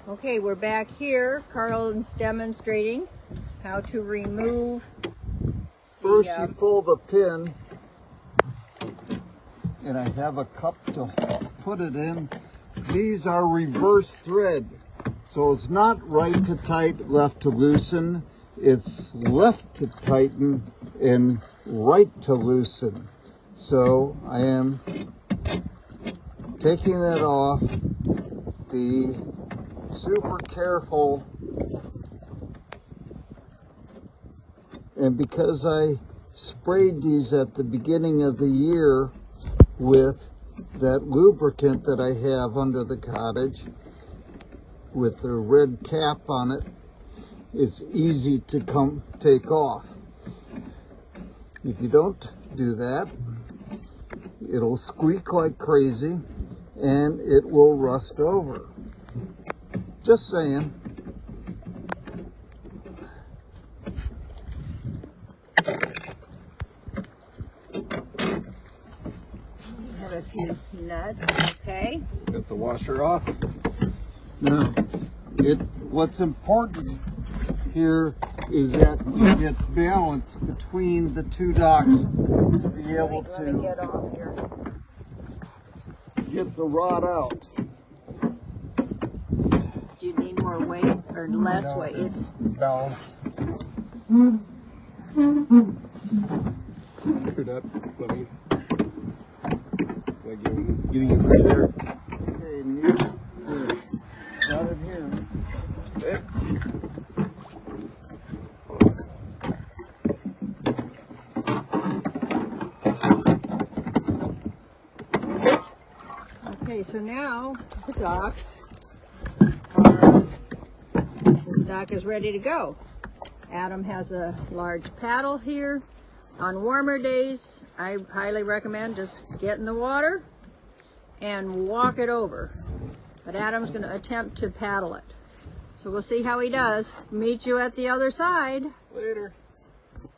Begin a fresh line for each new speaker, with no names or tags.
Okay, we're back here. Carl's demonstrating how to remove
First you pull the pin, and I have a cup to put it in. These are reverse thread, so it's not right to tight, left to loosen. It's left to tighten and right to loosen. So I am taking that off. Be super careful. And because I sprayed these at the beginning of the year with that lubricant that I have under the cottage with the red cap on it, it's easy to take off. If you don't do that, it'll squeak like crazy and it will rust over. Just saying.
Have a few nuts, okay?
Get the washer off.
Now, what's important here is that you get balance between the two docks to be able
Let me get
to
off here.
get the rod out.
Do you need more weight or less weight?
It's balance. Screwed up. Let me. Getting you free there.
Okay, new. Got it here.
Okay.
Okay, so now the docks are, the stock is ready to go. Adam has a large paddle here. On warmer days, I highly recommend just get in the water and walk it over. But Adam's going to attempt to paddle it. So we'll see how he does. Meet you at the other side.
Later.